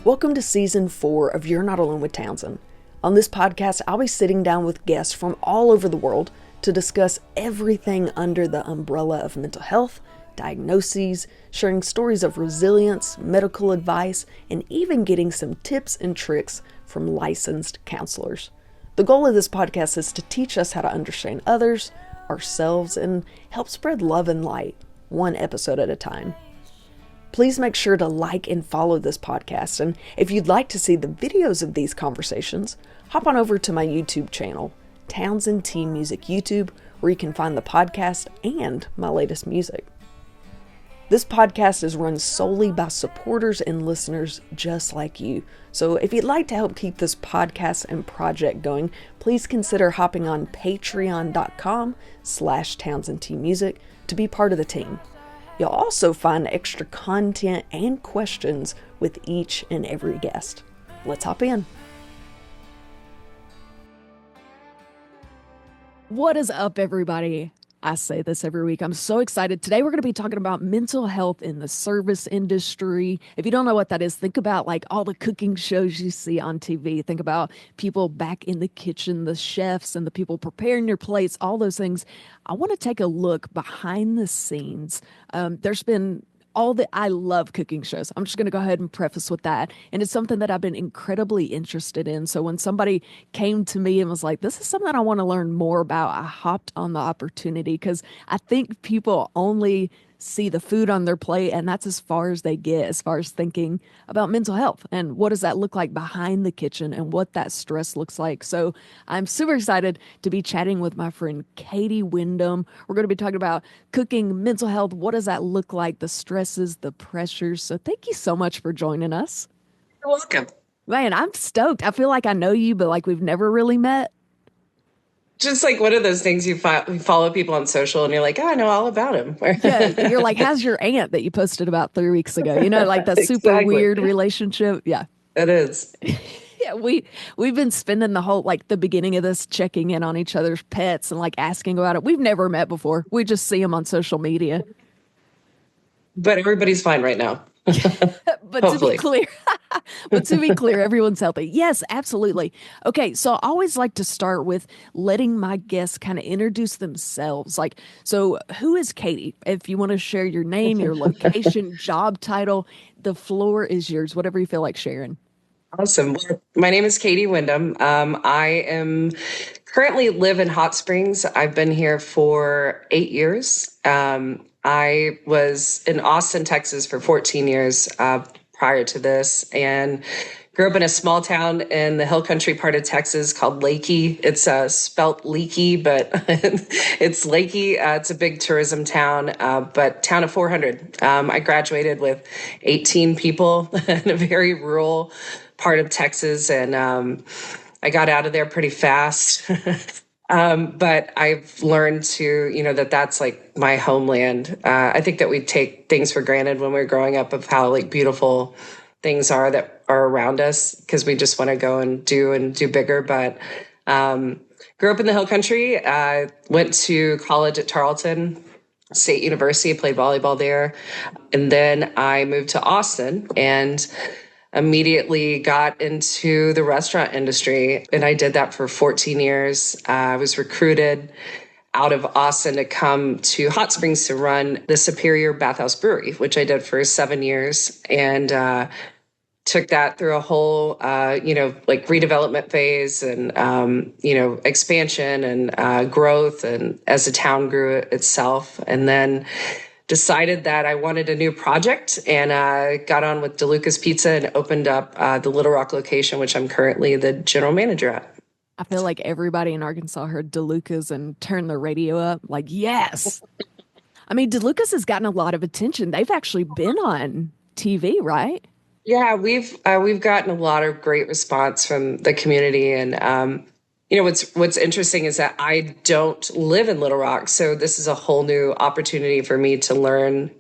Welcome to Season 4 of You're Not Alone with Townsend. On this podcast, I'll be sitting down with guests from all over the world to discuss everything under the umbrella of mental health, diagnoses, sharing stories of resilience, medical advice, and even getting some tips and tricks from licensed counselors. The goal of this podcast is to teach us how to understand others, ourselves, and help spread love and light, one episode at a time. Please make sure to like and follow this podcast, and if you'd like to see the videos of these conversations, hop on over to my YouTube channel, TownsendTmusic YouTube, where you can find the podcast and my latest music. This podcast is run solely by supporters and listeners just like you. So if you'd like to help keep this podcast and project going, please consider hopping on patreon.com/TownsendTmusic to be part of the team. You'll also find extra content and questions with each and every guest. Let's hop in. What is up, everybody? I say this every week. I'm so excited. Today, we're going to be talking about mental health in the service industry. If you don't know what that is, think about like all the cooking shows you see on TV. Think about people back in the kitchen, the chefs and the people preparing your plates, all those things. I want to take a look behind the scenes. There's been I love cooking shows. I'm just going to go ahead and preface with that. And it's something that I've been incredibly interested in. So when somebody came to me and was like, this is something I want to learn more about, I hopped on the opportunity because I think people only see the food on their plate, and that's as far as they get as far as thinking about mental health and what does that look like behind the kitchen and what that stress looks like. So I'm super excited to be chatting with my friend Katie Windham. We're going to be talking about cooking, mental health. What does that look like? The stresses, the pressures. So thank you so much for joining us. You're welcome. Man, I'm stoked. I feel like I know you, but like we've never really met. Just like one of those things you follow people on social and you're like, oh, I know all about him. Yeah, you're like, how's your aunt that you posted about 3 weeks ago? You know, like that super weird relationship. Yeah. It is. Yeah, we've been spending the whole, like the beginning of this checking in on each other's pets and like asking about it. We've never met before. We just see them on social media. But everybody's fine right now. But hopefully. to be clear, everyone's healthy. Yes, absolutely. Okay, so I always like to start with letting my guests kind of introduce themselves. Like, so who is Katie? If you want to share your name, your location, job title, the floor is yours, whatever you feel like sharing. Awesome. Well, my name is Katie Windham. I am currently live in Hot Springs. I've been here for 8 years. I was in Austin, Texas for 14 years prior to this, and grew up in a small town in the hill country part of Texas called Lakey. It's spelt leaky, but it's Lakey. It's a big tourism town, but town of 400. I graduated with 18 people in a very rural part of Texas, and I got out of there pretty fast. But I've learned to, that's like my homeland. I think that we take things for granted when we're growing up of how like beautiful things are that are around us because we just want to go and do bigger. But grew up in the hill country, went to college at Tarleton State University, played volleyball there. And then I moved to Austin and immediately got into the restaurant industry. And I did that for 14 years. I was recruited out of Austin to come to Hot Springs to run the Superior Bathhouse Brewery, which I did for 7 years. And took that through a whole, like redevelopment phase and, expansion and growth and as the town grew itself. And then decided that I wanted a new project and got on with DeLuca's Pizza and opened up the Little Rock location, which I'm currently the general manager at. I feel like everybody in Arkansas heard DeLuca's and turned the radio up. Like, yes. I mean, DeLuca's has gotten a lot of attention. They've actually been on TV, right? Yeah, we've gotten a lot of great response from the community. And what's interesting is that I don't live in Little Rock, so this is a whole new opportunity for me to learn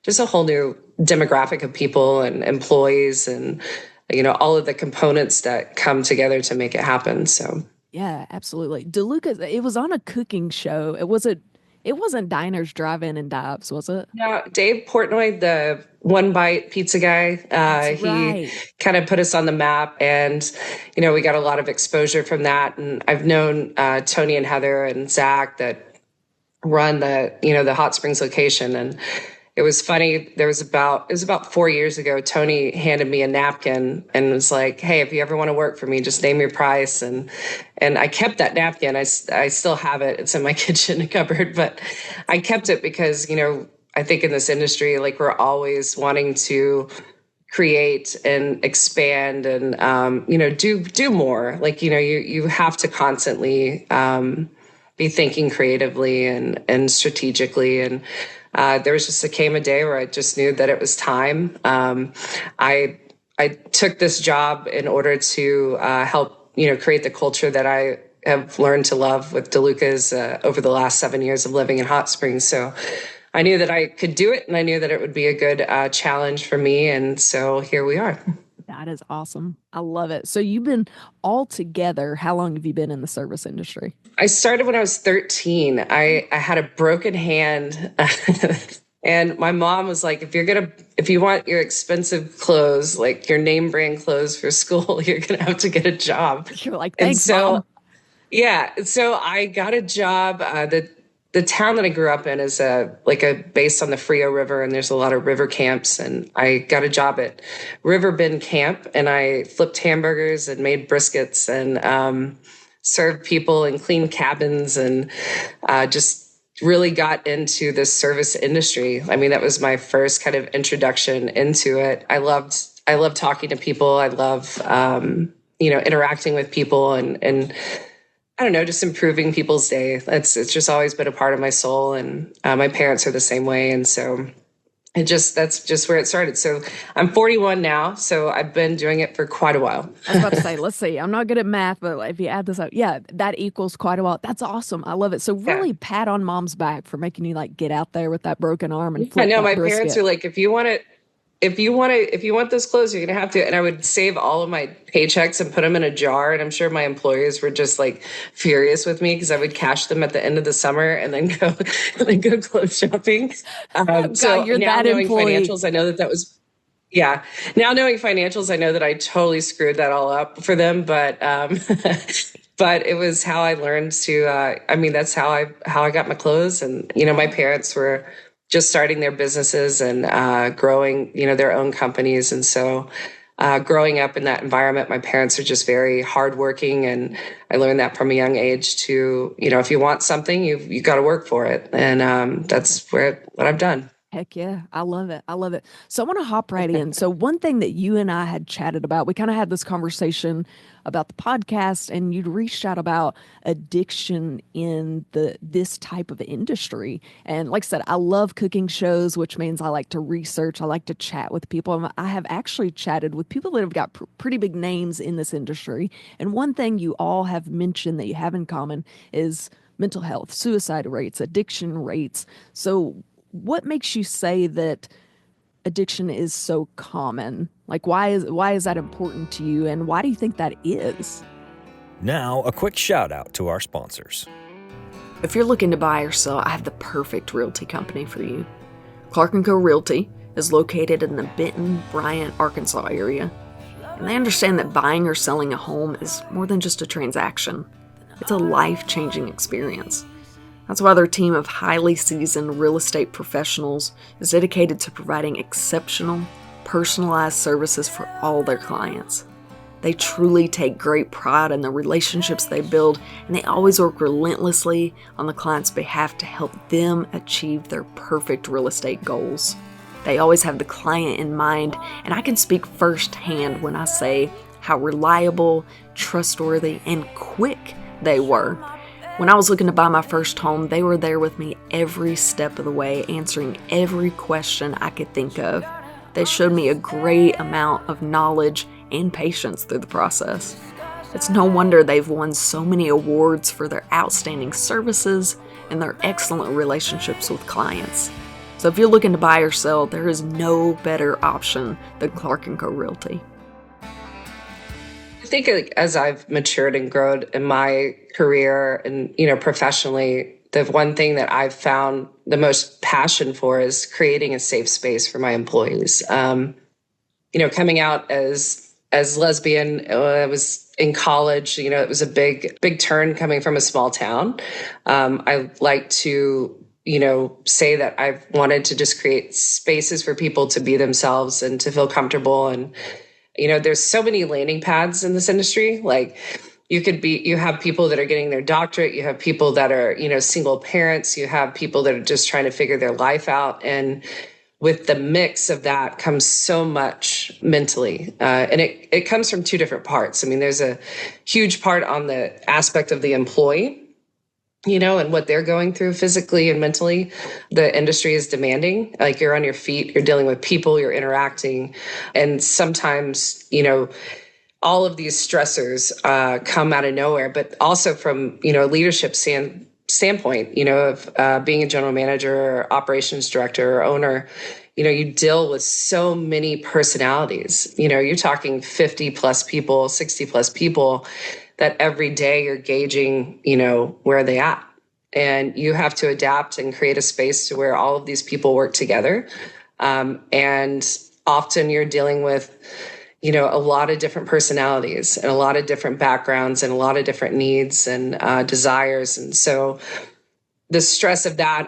just a whole new demographic of people and employees and all of the components that come together to make it happen. So yeah, absolutely. DeLuca, it was on a cooking show. Was it It wasn't diners, drive-in, and dives, was it? Now, Dave Portnoy, the one bite pizza guy, That's he right. kind of put us on the map, and we got a lot of exposure from that. And I've known Tony and Heather and Zach that run the Hot Springs location, and it was funny. It was about 4 years ago. Tony handed me a napkin and was like, "Hey, if you ever want to work for me, just name your price." And I kept that napkin. I still have it. It's in my kitchen cupboard, but I kept it because I think in this industry, like, we're always wanting to create and expand and do more. Like, you have to constantly be thinking creatively and strategically. And came a day where I just knew that it was time. I I took this job in order to help create the culture that I have learned to love with DeLuca's over the last 7 years of living in Hot Springs. So I knew that I could do it, and I knew that it would be a good challenge for me. And so here we are. That is awesome. I love it. So you've been all together. How long have you been in the service industry? I started when I was 13. I had a broken hand. And my mom was like, if you want your expensive clothes, like your name brand clothes for school, you're going to have to get a job. You're like, And thanks, Mom. yeah, so I got a job. The town that I grew up in is based on the Frio River, and there's a lot of river camps. And I got a job at River Bend Camp, and I flipped hamburgers and made briskets and served people and cleaned cabins, and just really got into this service industry. I mean, that was my first kind of introduction into it. I loved talking to people. I love interacting with people and I don't know, just improving people's day. It's just always been a part of my soul, and my parents are the same way, and so that's just where it started. So I'm 41 now, so I've been doing it for quite a while. I was about to say, let's see. I'm not good at math, but if you add this up, yeah, that equals quite a while. That's awesome. I love it. So Yeah. really pat on Mom's back for making you like get out there with that broken arm and I flip know that my parents brisket. are like, if you want those clothes, you're gonna have to. And I would save all of my paychecks and put them in a jar. And I'm sure my employers were just like furious with me because I would cash them at the end of the summer and then go clothes shopping. So God, you're now that knowing employee. financials, I know that was yeah. Now knowing financials, I know that I totally screwed that all up for them, but but it was how I learned to. I mean, that's how I got my clothes, and my parents were just starting their businesses and growing, their own companies, and so. Growing up in that environment, my parents are just very hardworking, and I learned that from a young age. To if you want something, you got to work for it, and that's what I've done. Heck yeah. I love it. I love it. So I want to hop right in. So one thing that you and I had chatted about, we kind of had this conversation about the podcast, and you'd reached out about addiction in this type of industry. And like I said, I love cooking shows, which means I like to research, I like to chat with people. And I have actually chatted with people that have got pretty big names in this industry. And one thing you all have mentioned that you have in common is mental health, suicide rates, addiction rates. So what makes you say that addiction is so common? Like why is that important to you, and why do you think that is? Now, a quick shout out to our sponsors. If you're looking to buy or sell, I have the perfect realty company for you. Clark & Co. Realty is located in the Benton, Bryant, Arkansas area. And they understand that buying or selling a home is more than just a transaction. It's a life-changing experience. That's why their team of highly seasoned real estate professionals is dedicated to providing exceptional, personalized services for all their clients. They truly take great pride in the relationships they build, and they always work relentlessly on the client's behalf to help them achieve their perfect real estate goals. They always have the client in mind, and I can speak firsthand when I say how reliable, trustworthy, and quick they were. When I was looking to buy my first home, they were there with me every step of the way, answering every question I could think of. They showed me a great amount of knowledge and patience through the process. It's no wonder they've won so many awards for their outstanding services and their excellent relationships with clients. So if you're looking to buy or sell, there is no better option than Clark & Co. Realty. I think, like, as I've matured and grown in my career and professionally, the one thing that I've found the most passion for is creating a safe space for my employees. Coming out as lesbian, I was in college. It was a big turn coming from a small town. I like to say that I've wanted to just create spaces for people to be themselves and to feel comfortable. And there's so many landing pads in this industry. Like, you have people that are getting their doctorate, you have people that are, single parents, you have people that are just trying to figure their life out. And with the mix of that comes so much mentally. And it comes from two different parts. I mean, there's a huge part on the aspect of the employee, and what they're going through physically and mentally. The industry is demanding. Like, you're on your feet, you're dealing with people, you're interacting. And sometimes, all of these stressors come out of nowhere, but also from, leadership standpoint, of being a general manager or operations director or owner, you deal with so many personalities. You're talking 50 plus people, 60 plus people that every day you're gauging, where are they at? And you have to adapt and create a space to where all of these people work together. And often you're dealing with, a lot of different personalities and a lot of different backgrounds and a lot of different needs and desires. And so the stress of that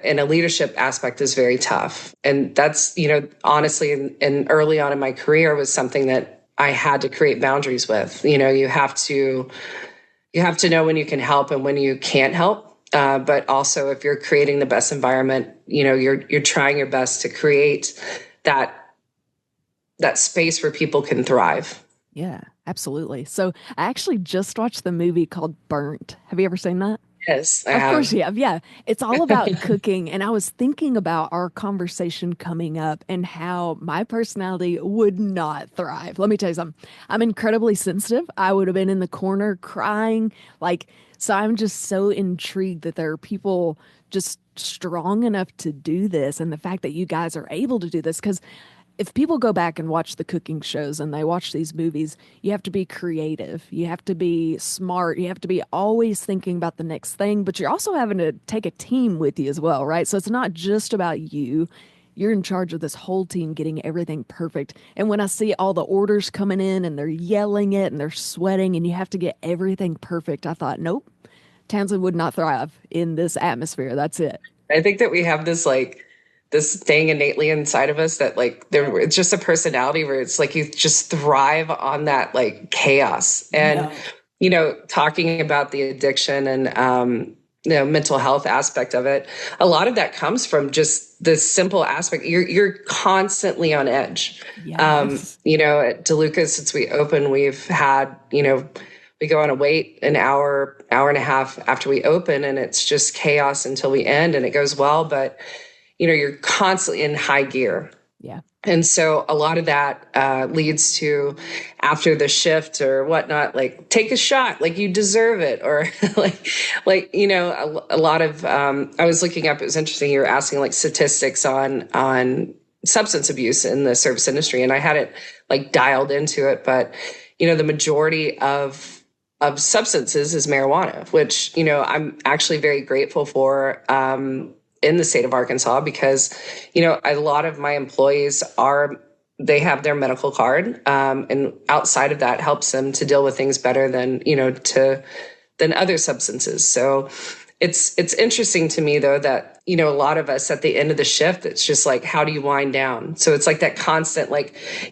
in a leadership aspect is very tough. And that's, honestly, and early on in my career was something that I had to create boundaries with. You have to know when you can help and when you can't help. But also, if you're creating the best environment, you're trying your best to create that space where people can thrive. Yeah, absolutely. So I actually just watched the movie called Burnt. Have you ever seen that? Yes, I Of have. course you have. Yeah. It's all about cooking. And I was thinking about our conversation coming up and how my personality would not thrive. Let me tell you something. I'm incredibly sensitive. I would have been in the corner crying. So I'm just so intrigued that there are people just strong enough to do this. And the fact that you guys are able to do this, because if people go back and watch the cooking shows and they watch these movies, you have to be creative. You have to be smart. You have to be always thinking about the next thing, but you're also having to take a team with you as well, right? So it's not just about you. You're in charge of this whole team getting everything perfect. And when I see all the orders coming in and they're yelling it and they're sweating and you have to get everything perfect, I thought, nope, Townsend would not thrive in this atmosphere. That's it. I think that we have this thing innately inside of us that it's just a personality where it's like you just thrive on that chaos. And talking about the addiction and mental health aspect of it, a lot of that comes from just the simple aspect. You're constantly on edge. Yes. At DeLuca's, since we opened, we've had we go on a wait an hour and a half after we open, and it's just chaos until we end, and it goes well, but you're constantly in high gear. Yeah. And so a lot of that leads to, after the shift or whatnot, take a shot, you deserve it. Or a lot of, I was looking up, it was interesting. You were asking statistics on substance abuse in the service industry. And I had it dialed into it, but the majority of substances is marijuana, which, I'm actually very grateful for, in the state of Arkansas, because, a lot of my employees they have their medical card. And outside of that helps them to deal with things better than other substances. So it's interesting to me, though, that, a lot of us at the end of the shift, it's just how do you wind down? So it's that constant,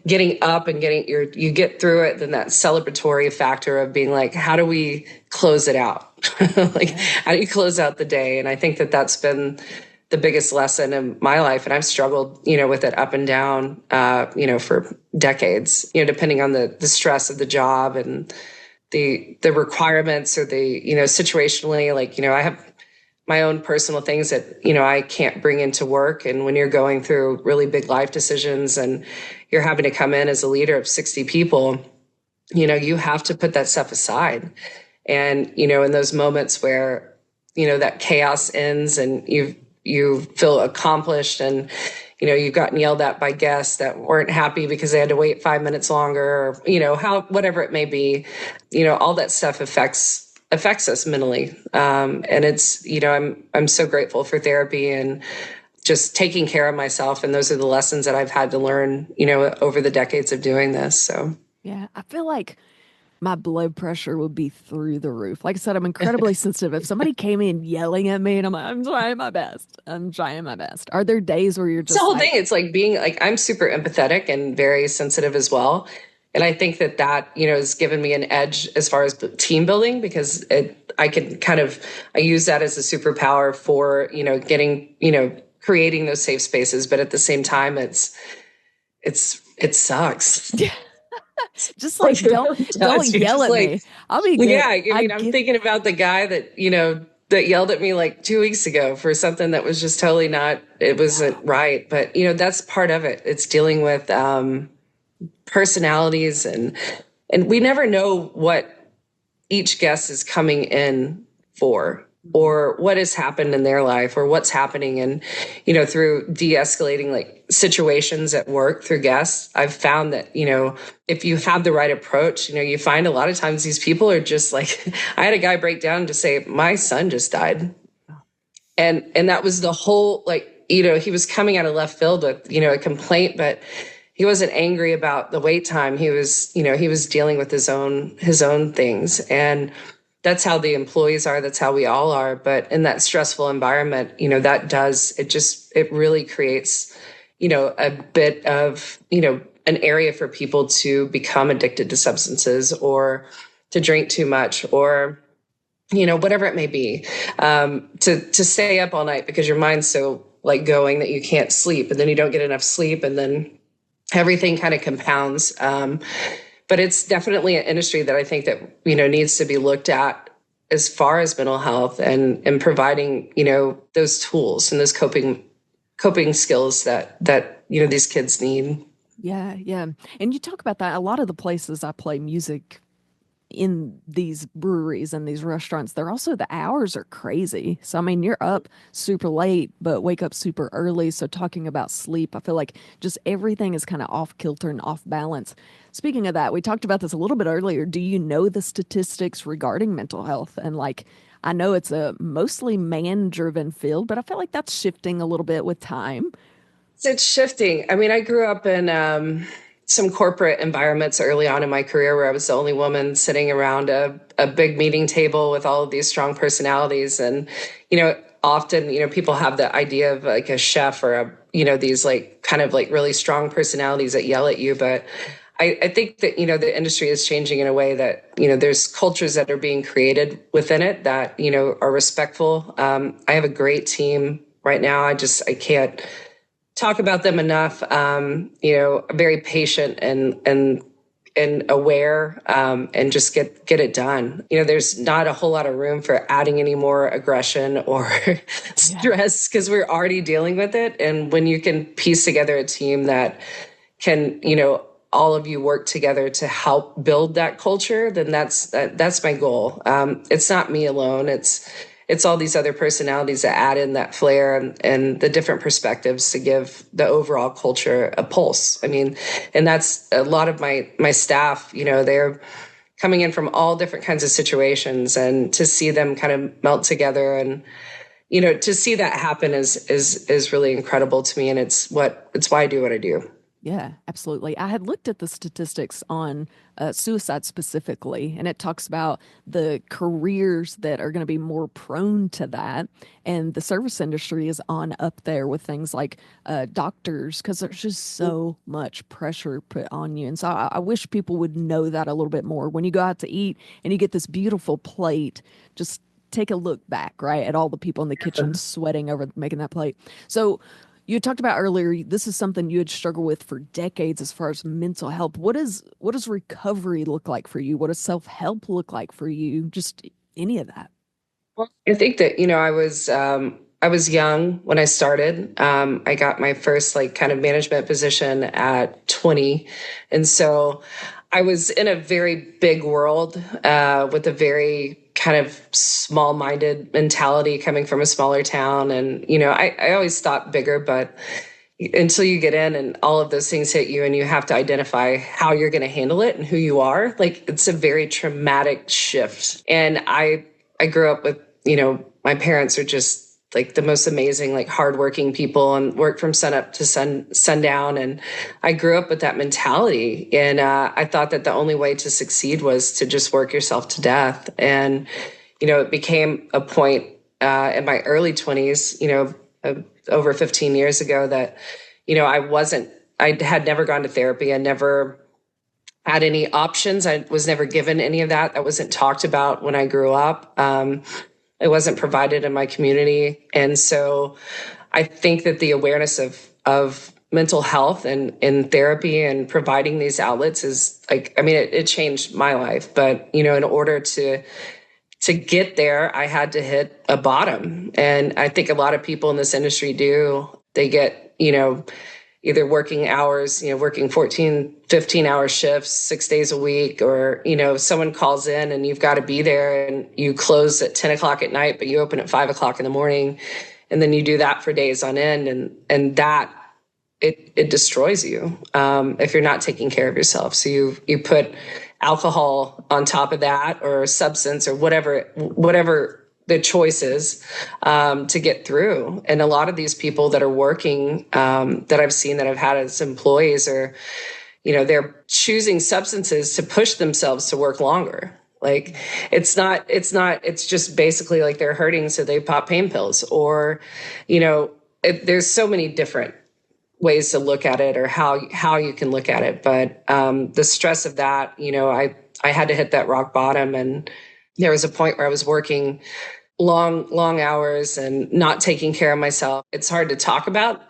getting up and you get through it. Then that celebratory factor of being how do we close it out? How do you close out the day? And I think that that's been the biggest lesson in my life. And I've struggled, with it up and down, for decades, depending on the stress of the job and the requirements or situationally, I have my own personal things that, I can't bring into work. And when you're going through really big life decisions and you're having to come in as a leader of 60 people, you have to put that stuff aside. And, in those moments where, that chaos ends and you feel accomplished and, you've gotten yelled at by guests that weren't happy because they had to wait 5 minutes longer, or, whatever it may be, all that stuff affects affects us mentally. And it's, I'm so grateful for therapy and just taking care of myself. And those are the lessons that I've had to learn, over the decades of doing this. So Yeah, I feel like my blood pressure would be through the roof. Like I said, I'm incredibly sensitive. If somebody came in yelling at me and I'm like, I'm trying my best. I'm trying my best. Are there days where you're it's the just whole thing. like, It's like being like, I'm super empathetic and very sensitive as well. And I think that, has given me an edge as far as team building, because I can I use that as a superpower for, getting, creating those safe spaces. But at the same time, it sucks. just Like like it don't really don't does. You're yell just at like, me. I'll be yeah, good. I I mean, I'm get thinking about the guy that, that yelled at me like 2 weeks ago for something that was just totally not, it wasn't right. But, that's part of it. It's dealing with personalities, and we never know what each guest is coming in for, or what has happened in their life, or what's happening. And, through de-escalating like situations at work through guests, I've found that, if you have the right approach, you find a lot of times these people are just like, I had a guy break down and just say, my son just died. And that was the whole, like, he was coming out of left field with, a complaint, but he wasn't angry about the wait time. He was, he was dealing with his own things. And that's how the employees are. That's how we all are. But in that stressful environment, it really creates, a bit of, an area for people to become addicted to substances, or to drink too much, or, whatever it may be, to stay up all night because your mind's so like going that you can't sleep, and then you don't get enough sleep, and then everything kind of compounds. But it's definitely an industry that I think that, needs to be looked at as far as mental health, and providing, those tools and those coping skills that, these kids need. Yeah, yeah. And you talk about that. A lot of the places I play music in these breweries and these restaurants, they're also the hours are crazy. So I mean, you're up super late, but wake up super early. So talking about sleep, I feel like just everything is kind of off kilter and off balance. Speaking of that, we talked about this a little bit earlier. Do you know the statistics regarding mental health? And like, I know it's a mostly man-driven field, but I feel like that's shifting a little bit with time. So it's shifting. I mean, I grew up in some corporate environments early on in my career where I was the only woman sitting around a big meeting table with all of these strong personalities. And, often, people have the idea of like a chef or these like kind of like really strong personalities that yell at you. But I think that, the industry is changing in a way that, there's cultures that are being created within it that, are respectful. I have a great team right now. I can't talk about them enough. Very patient and aware, and just get it done. There's not a whole lot of room for adding any more aggression or stress, because we're already dealing with it. And when you can piece together a team that can, all of you work together to help build that culture, then that's my goal. It's not me alone. It's all these other personalities that add in that flair and the different perspectives to give the overall culture a pulse. I mean, and that's a lot of my staff, they're coming in from all different kinds of situations, and to see them kind of melt together, and, to see that happen is really incredible to me. And it's why I do what I do. Yeah, absolutely. I had looked at the statistics on suicide specifically, and it talks about the careers that are going to be more prone to that. And the service industry is on up there with things like doctors, because there's just so much pressure put on you. And so I wish people would know that a little bit more. When you go out to eat and you get this beautiful plate, just take a look back, right, at all the people in the kitchen sweating over making that plate. So, you talked about earlier, this is something you had struggled with for decades as far as mental health. What does recovery look like for you? What does self-help look like for you? Just any of that. Well, I think that, I was young when I started. I got my first like kind of management position at 20. And so I was in a very big world, with a very kind of small-minded mentality, coming from a smaller town. And, I always thought bigger, but, until you get in and all of those things hit you and you have to identify how you're going to handle it and who you are. Like, it's a very traumatic shift. And I grew up with, my parents are just like the most amazing, like hardworking people and work from sun up to sundown. And I grew up with that mentality. And I thought that the only way to succeed was to just work yourself to death. And, it became a point in my early 20s, over 15 years ago that, I had never gone to therapy. I never had any options. I was never given any of that. That wasn't talked about when I grew up. It wasn't provided in my community. And so I think that the awareness of mental health and in therapy and providing these outlets is like, it changed my life. But, in order to get there, I had to hit a bottom. And I think a lot of people in this industry do. They get, either working hours, working 14, 15-hour shifts, 6 days a week, or, someone calls in and you've got to be there and you close at 10 o'clock at night, but you open at 5 o'clock in the morning. And then you do that for days on end. And that, it destroys you if you're not taking care of yourself. So you put alcohol on top of that, or substance, or whatever the choice is to get through. And a lot of these people that are working that I've seen that I've had as employees are, they're choosing substances to push themselves to work longer. Like it's just basically like they're hurting, so they pop pain pills, or, there's so many different ways to look at it, or how you can look at it. But the stress of that, I had to hit that rock bottom. And there was a point where I was working long hours and not taking care of myself. It's hard to talk about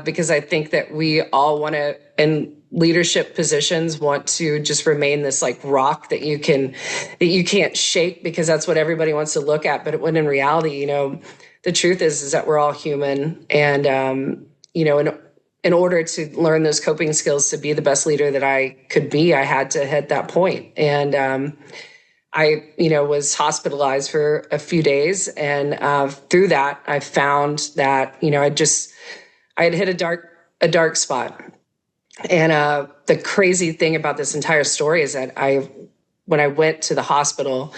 because I think that we all want to, in leadership positions, want to just remain this like rock that you can't shake, because that's what everybody wants to look at. But when in reality, the truth is that we're all human. And, in order to learn those coping skills to be the best leader that I could be, I had to hit that point. And I, was hospitalized for a few days. And through that, I found that, I had hit a dark spot. And the crazy thing about this entire story is that when I went to the hospital,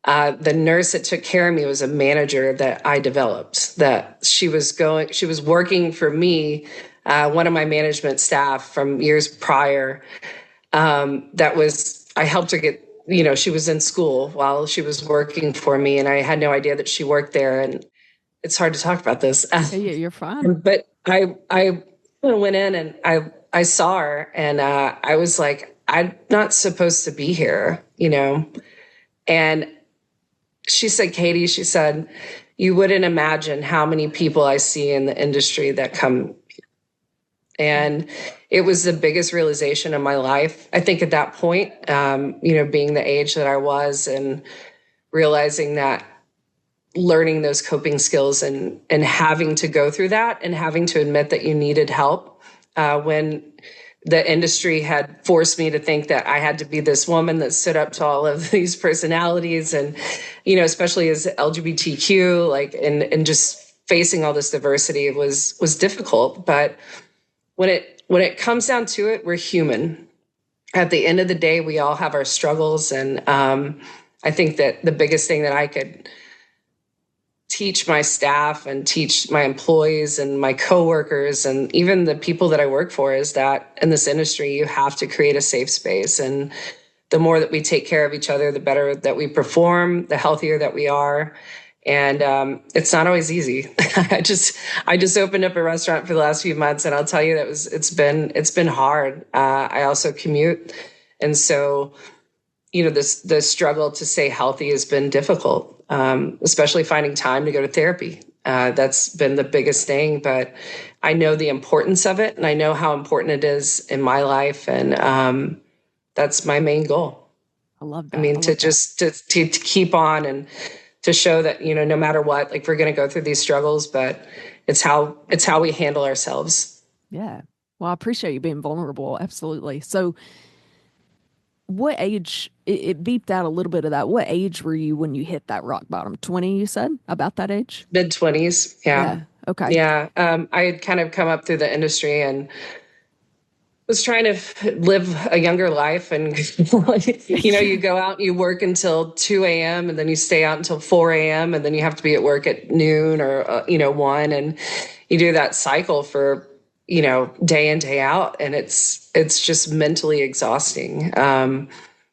the nurse that took care of me was a manager that I developed. That she was working for me, one of my management staff from years prior. I helped her get, she was in school while she was working for me, and I had no idea that she worked there. And it's hard to talk about this. Yeah, you're fine. But I went in and I saw her, and I was like, I'm not supposed to be here, And she said, Katie, she said, you wouldn't imagine how many people I see in the industry that come. And it was the biggest realization of my life. I think at that point, being the age that I was, and realizing that, learning those coping skills and having to go through that, and having to admit that you needed help when the industry had forced me to think that I had to be this woman that stood up to all of these personalities, and, especially as LGBTQ, like, and just facing all this diversity was difficult. But when it comes down to it, we're human. At the end of the day, we all have our struggles. And I think that the biggest thing that I could teach my staff and teach my employees and my coworkers and even the people that I work for is that in this industry, you have to create a safe space. And the more that we take care of each other, the better that we perform, the healthier that we are. And it's not always easy. I just opened up a restaurant for the last few months, and I'll tell you that it's been hard. I also commute, and so the struggle to stay healthy has been difficult, especially finding time to go to therapy. That's been the biggest thing, but I know the importance of it, and I know how important it is in my life, and that's my main goal. I love that. To keep on and to show that, no matter what, like, we're going to go through these struggles, but it's how we handle ourselves. Yeah. Well, I appreciate you being vulnerable. Absolutely. So what age, it beeped out a little bit of that. What age were you when you hit that rock bottom? 20, you said? About that age? Mid-20s. Yeah. Okay. Yeah. I had kind of come up through the industry and was trying to live a younger life. And, you go out, you work until 2 a.m. and then you stay out until 4 a.m. and then you have to be at work at noon or, 1. And you do that cycle for, day in, day out. And it's just mentally exhausting.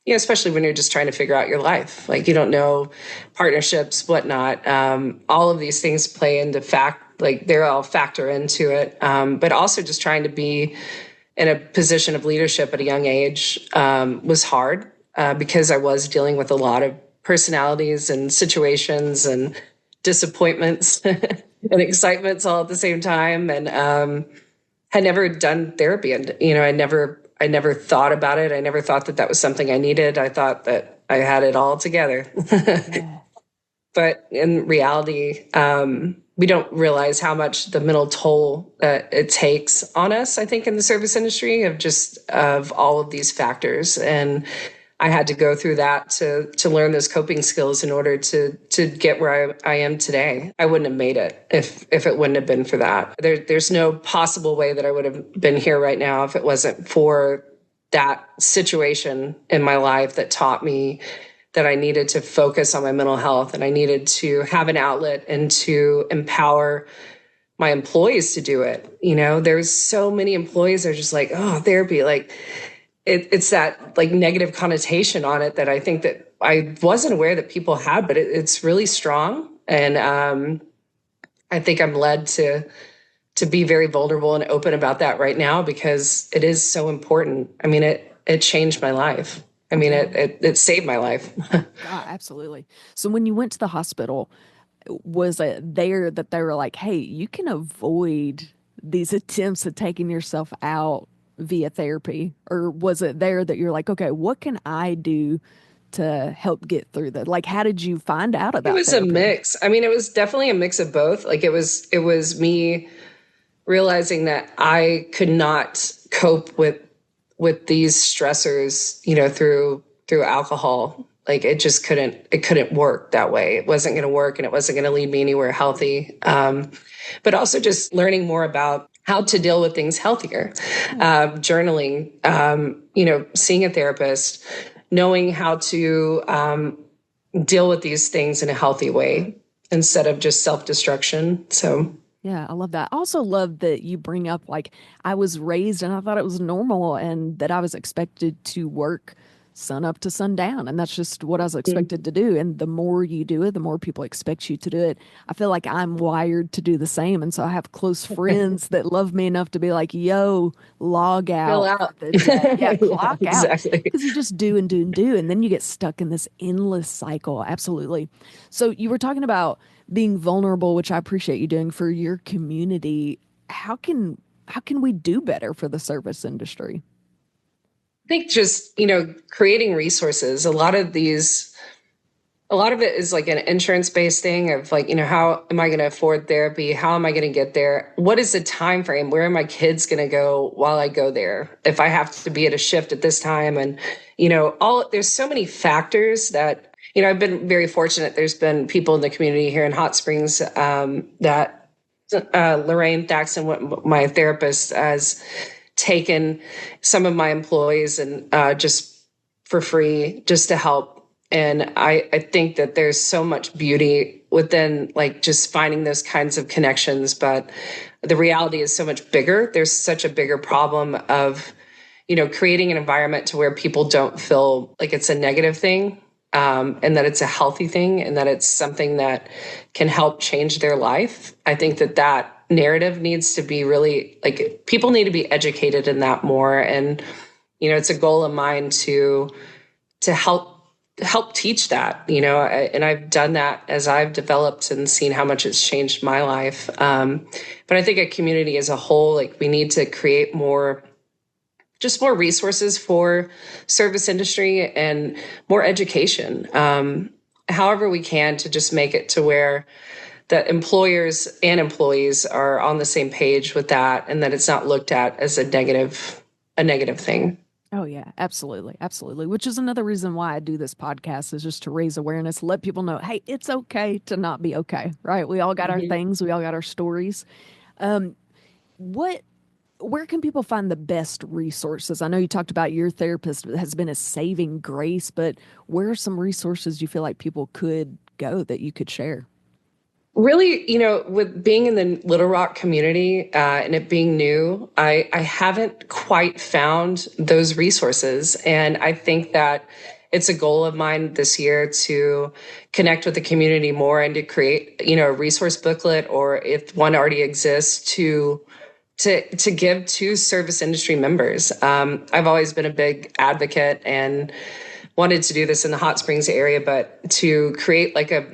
Especially when you're just trying to figure out your life. Like, you don't know partnerships, whatnot. All of these things play into they're all factor into it. But also just trying to be in a position of leadership at a young age was hard because I was dealing with a lot of personalities and situations and disappointments and excitements all at the same time. And had never done therapy. And, I never thought about it. I never thought that was something I needed. I thought that I had it all together. But in reality, we don't realize how much the mental toll that it takes on us, I think, in the service industry of all of these factors. And I had to go through that to learn those coping skills in order to get where I am today. I wouldn't have made it if it wouldn't have been for that. There's no possible way that I would have been here right now if it wasn't for that situation in my life that taught me that I needed to focus on my mental health and I needed to have an outlet and to empower my employees to do it. There's so many employees that are just like, oh, therapy, like it's that like negative connotation on it that I think that I wasn't aware that people had, but it's really strong. And I think I'm led to be very vulnerable and open about that right now because it is so important. I mean, it changed my life. I mean, it saved my life. God, absolutely. So when you went to the hospital, was it there that they were like, hey, you can avoid these attempts at taking yourself out via therapy? Or was it there that you're like, okay, what can I do to help get through that? Like, how did you find out It about was a therapy? mix. I mean, it was definitely a mix of both. Like it was me realizing that I could not cope with these stressors, through alcohol. Like it couldn't work that way. It wasn't going to work and it wasn't going to lead me anywhere healthy. But also just learning more about how to deal with things healthier, journaling, seeing a therapist, knowing how to deal with these things in a healthy way instead of just self-destruction. So Yeah, I love that. I also love that you bring up like I was raised and I thought it was normal and that I was expected to work sun up to sundown. And that's just what I was expected to do. And the more you do it, the more people expect you to do it. I feel like I'm wired to do the same. And so I have close friends that love me enough to be like, yo, log fill out out. for the day. Yeah, clock Yeah, out. exactly. Because you just do and do and do. And then you get stuck in this endless cycle. Absolutely. So you were talking about being vulnerable, which I appreciate you doing for your community. How can we do better for the service industry? I think just, creating resources. A lot of it is like an insurance-based thing of like, how am I going to afford therapy? How am I going to get there? What is the time frame? Where are my kids going to go while I go there? If I have to be at a shift at this time and, there's so many factors that, I've been very fortunate. There's been people in the community here in Hot Springs that Lorraine Thaxton, my therapist, has taken some of my employees and just for free, just to help. And I think that there's so much beauty within like just finding those kinds of connections. But the reality is so much bigger. There's such a bigger problem of, creating an environment to where people don't feel like it's a negative thing, and that it's a healthy thing and that it's something that can help change their life. I think that narrative needs to be really like people need to be educated in that more. And, it's a goal of mine to help teach that, and I've done that as I've developed and seen how much it's changed my life. But I think a community as a whole, like we need to create more resources for service industry and more education, however we can to just make it to where that employers and employees are on the same page with that and that it's not looked at as a negative thing. Oh yeah, absolutely. Absolutely. Which is another reason why I do this podcast is just to raise awareness, let people know, hey, it's okay to not be okay, right? We all got our Mhm. things, we all got our stories. What where can people find the best resources? I know you talked about your therapist has been a saving grace, but where are some resources you feel like people could go that you could share? Really, with being in the Little Rock community and it being new, I haven't quite found those resources. And I think that it's a goal of mine this year to connect with the community more and to create, a resource booklet, or if one already exists, to give to service industry members. I've always been a big advocate and wanted to do this in the Hot Springs area, but to create like a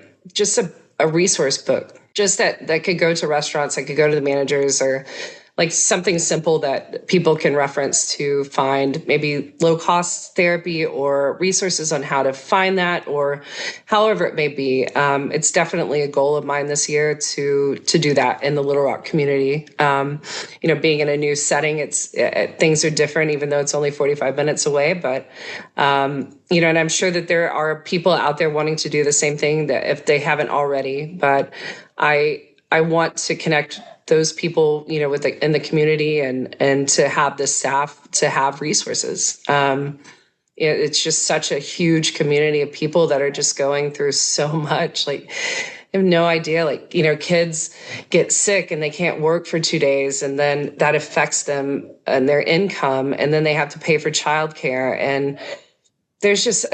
resource book, just that could go to restaurants, that could go to the managers, or like something simple that people can reference to find maybe low cost therapy or resources on how to find that, or however it may be. It's definitely a goal of mine this year to do that in the Little Rock community. Being in a new setting, things are different, even though it's only 45 minutes away. But and I'm sure that there are people out there wanting to do the same thing that if they haven't already. But I want to connect those people, in the community, and to have the staff to have resources. It's just such a huge community of people that are just going through so much. Like, I have no idea. Like, kids get sick and they can't work for 2 days, and then that affects them and their income, and then they have to pay for childcare. And there's just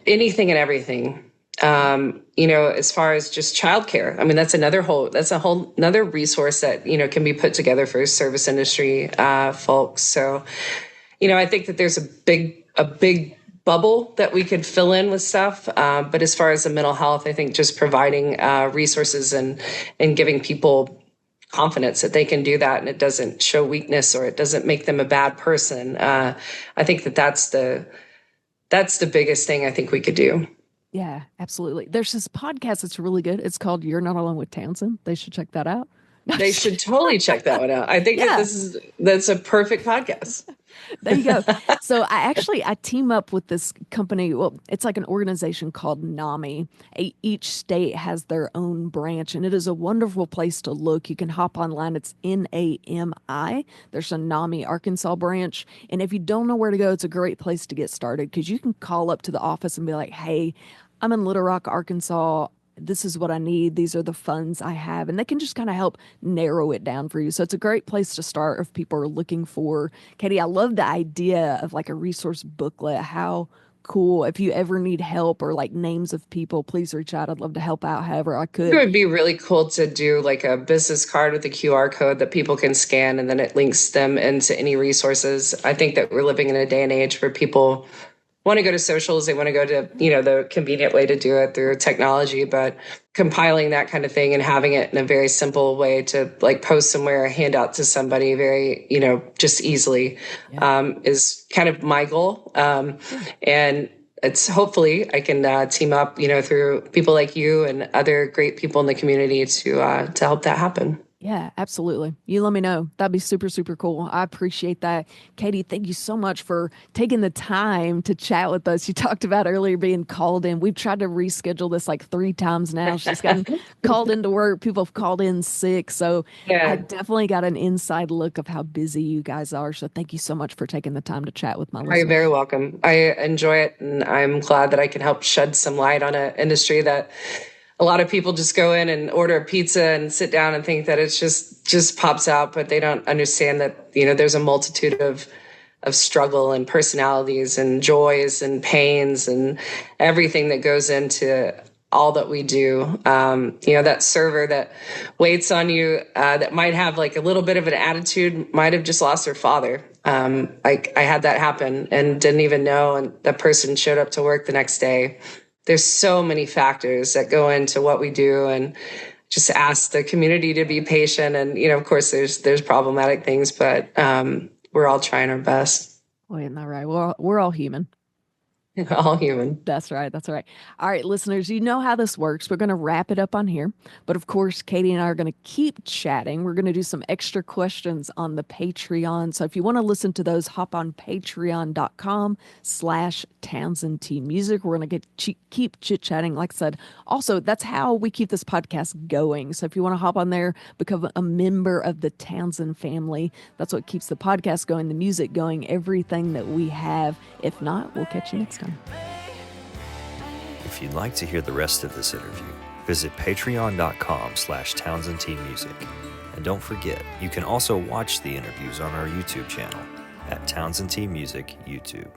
anything and everything. As far as just childcare, I mean, that's a whole another resource that, can be put together for service industry folks. So, I think that there's a big bubble that we could fill in with stuff. But as far as the mental health, I think just providing resources and giving people confidence that they can do that, and it doesn't show weakness or it doesn't make them a bad person. I think that's the biggest thing I think we could do. Yeah, absolutely. There's this podcast that's really good. It's called You're Not Alone with Townsend. They should check that out. No, I'm They just should kidding. totally check that one out. I think that Yeah, that's a perfect podcast. there you go. So I team up with this company. Well, it's like an organization called NAMI. Each state has their own branch, and it is a wonderful place to look. You can hop online. It's NAMI. There's a NAMI Arkansas branch, and if you don't know where to go, it's a great place to get started because you can call up to the office and be like, "Hey, I'm in Little Rock, Arkansas. This is what I need. These are the funds I have." And they can just kind of help narrow it down for you. So it's a great place to start if people are looking for. Katie, I love the idea of like a resource booklet. How cool. If you ever need help or like names of people, please reach out. I'd love to help out however I It could. would be really cool to do like a business card with a QR code that people can scan, and then it links them into any resources. I think that we're living in a day and age where people want to go to socials. They want to go to, the convenient way to do it through technology, but compiling that kind of thing and having it in a very simple way to like post somewhere, hand out to somebody very, just easily, Yeah. is kind of my goal. Yeah. And it's hopefully I can team up, through people like you and other great people in the community to help that happen. Yeah, absolutely. You let me know. That'd be super, super cool. I appreciate that. Katie, thank you so much for taking the time to chat with us. You talked about earlier being called in. We've tried to reschedule this like 3 times now. She's gotten called into work. People have called in sick. So I Yeah. definitely got an inside look of how busy you guys are. So thank you so much for taking the time to chat with my You're very listeners. welcome. I enjoy it, and I'm glad that I can help shed some light on an industry that a lot of people just go in and order a pizza and sit down and think that it's just pops out, but they don't understand that there's a multitude of struggle and personalities and joys and pains and everything that goes into all that we do. That server that waits on you, that might have like a little bit of an attitude, might have just lost their father. I had that happen and didn't even know, and that person showed up to work the next day. There's so many factors that go into what we do, and just ask the community to be patient. And, of course there's problematic things, but we're all trying our best. Boy, isn't that right? We're all human. All human. That's right. That's right. All right, listeners, you know how this works. We're going to wrap it up on here. But of course, Katie and I are going to keep chatting. We're going to do some extra questions on the Patreon. So if you want to listen to those, hop on patreon.com/TownsendTmusic. We're going to keep chit chatting. Like I said, also, that's how we keep this podcast going. So if you want to hop on there, become a member of the Townsend family, that's what keeps the podcast going, the music going, everything that we have. If not, we'll catch you next time. If you'd like to hear the rest of this interview, visit patreon.com/TownsendTmusic. And don't forget, you can also watch the interviews on our YouTube channel at TownsendTmusic YouTube.